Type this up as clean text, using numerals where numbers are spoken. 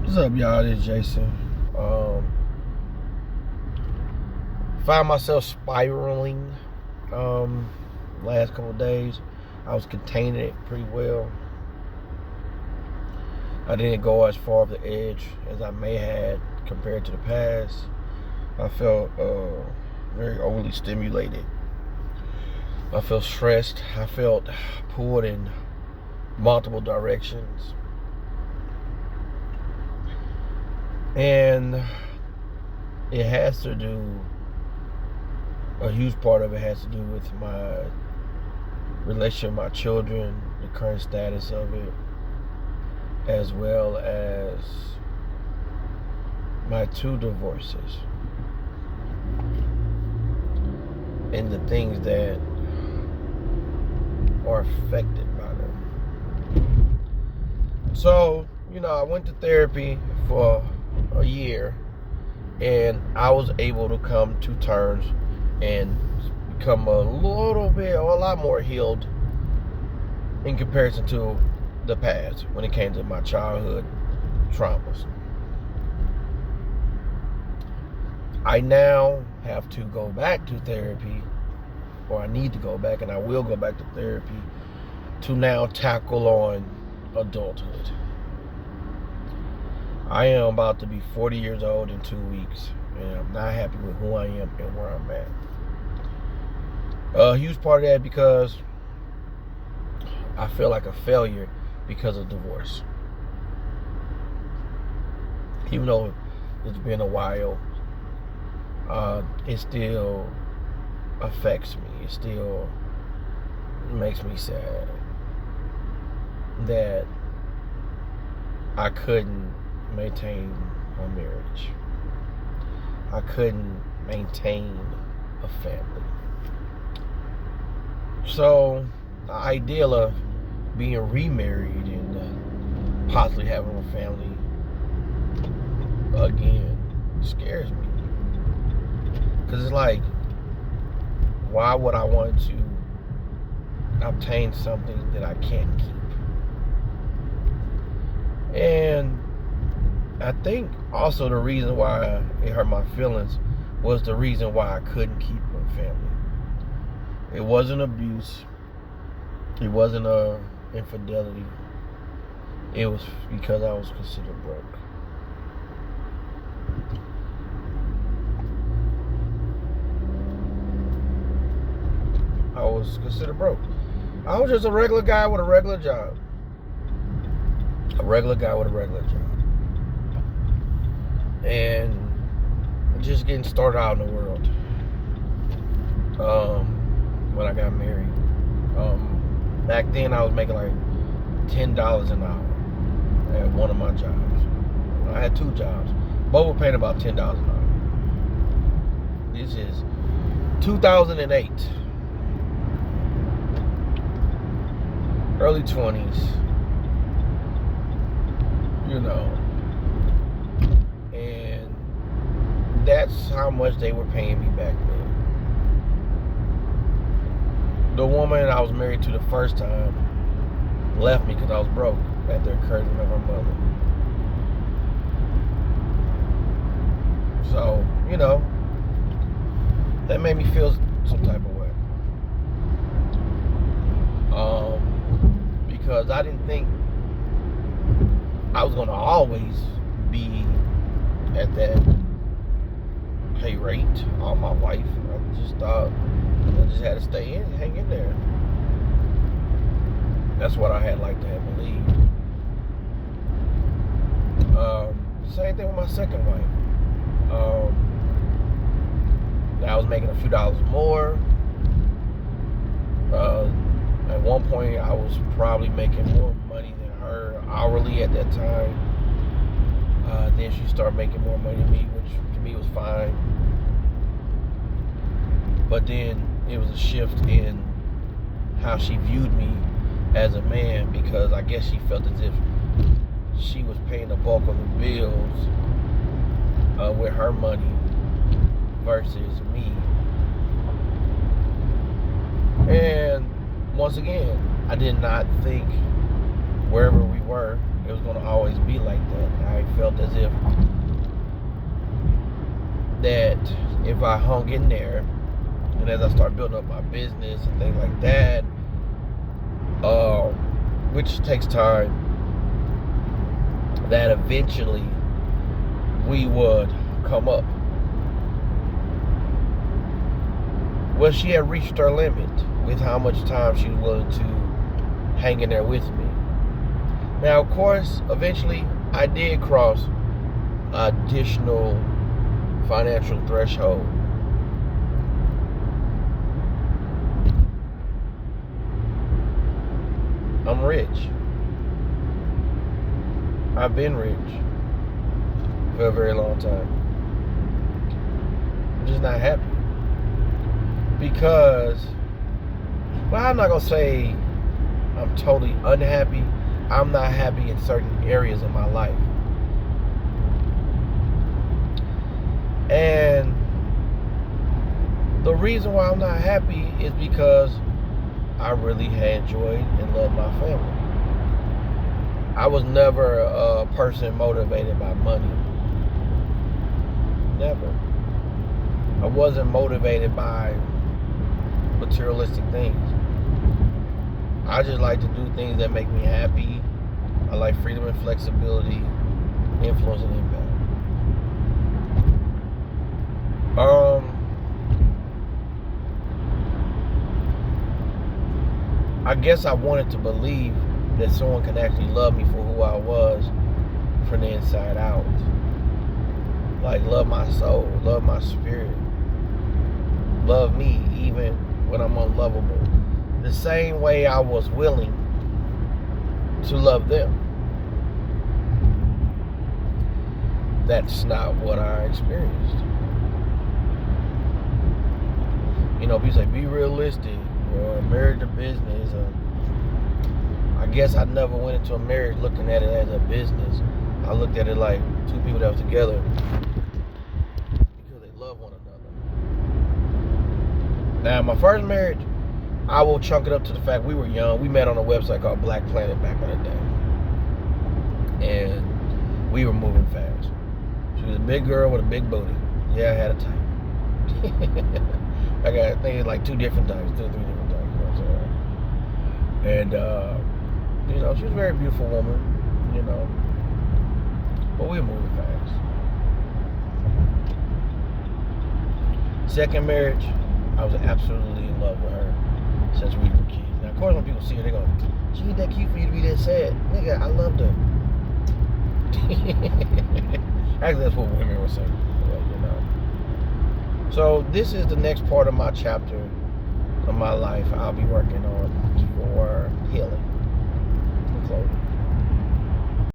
What's up, y'all? This is Jason. Find myself spiraling last couple of days. I was containing it pretty well. I didn't go as far off the edge as I may have compared to the past. I felt very overly stimulated. I felt stressed. I felt pulled in multiple directions. And it has to do, a huge part of it has to do with my relationship with my children, the current status of it, as well as my 2 divorces and the things that are affected by them. So, I went to therapy for a year, and I was able to come to terms and become a lot more healed in comparison to the past when it came to my childhood traumas. I now have to go back to therapy, or I need to go back, and I will go back to therapy to now tackle on adulthood. I am about to be 40 years old in 2 weeks, and I'm not happy with who I am and where I'm at. A huge part of that because I feel like a failure because of divorce. Even though it's been a while, it still affects me. It still makes me sad that I couldn't maintain my marriage. I couldn't maintain a family. So the ideal of being remarried and possibly having a family again scares me. Because it's like, why would I want to obtain something that I can't keep? And I think also the reason why it hurt my feelings was the reason why I couldn't keep a family. It wasn't abuse. It wasn't infidelity. It was because I was considered broke. I was considered broke. I was just a regular guy with a regular job. A regular guy with a regular job. And just getting started out in the world. When I got married. Back then I was making like $10 an hour at one of my jobs. I had 2 jobs. Both were paying about $10 an hour. This is 2008. Early 20s. And that's how much they were paying me back then. The woman I was married to the first time left me because I was broke at the encouragement of her mother. So, that made me feel some type of way. Because I didn't think I was going to always be at that pay rate on my wife. I just thought I just had to stay in, hang in there. That's what I had like to have believed. Same thing with my second wife. I was making a few dollars more. At one point, I was probably making more money than her hourly at that time. Then she started making more money than me, which to me was fine. But then it was a shift in how she viewed me as a man, because I guess she felt as if she was paying the bulk of the bills with her money versus me. And once again, I did not think wherever we were, it was going to always be like that. I felt as if that if I hung in there, and as I start building up my business and things like that, which takes time, that eventually we would come up. Well, she had reached her limit with how much time she was willing to hang in there with me. Now, of course, eventually I did cross additional financial threshold. I'm rich. I've been rich for a very long time. I'm just not happy. Because, well, I'm not going to say I'm totally unhappy. I'm not happy in certain areas of my life. And the reason why I'm not happy is because I really had enjoyed and loved my family. I was never a person motivated by money. Never. I wasn't motivated by materialistic things. I just like to do things that make me happy. I like freedom and flexibility, influence and impact. I guess I wanted to believe that someone can actually love me for who I was from the inside out. Like, love my soul, love my spirit, love me even when I'm unlovable. The same way I was willing to love them. That's not what I experienced. You know, people say, be realistic, or marriage or business. I guess I never went into a marriage looking at it as a business. I looked at it like two people that were together because they love one another. Now, my first marriage, I will chunk it up to the fact we were young. We met on a website called Black Planet back in the day. And we were moving fast. She was a big girl with a big booty. Yeah, I had a type. I think it's like 2 different types, 2 or 3 different types. You know what I'm saying? And, you know, she was a very beautiful woman, you know. But we were moving fast. Second marriage, I was absolutely in love with her since we were kids. Now, of course, when people see her, they go, she ain't that cute for you to be that sad. Nigga, I loved her. Actually, that's what women were saying, you know. So, this is the next part of my chapter of my life I'll be working on.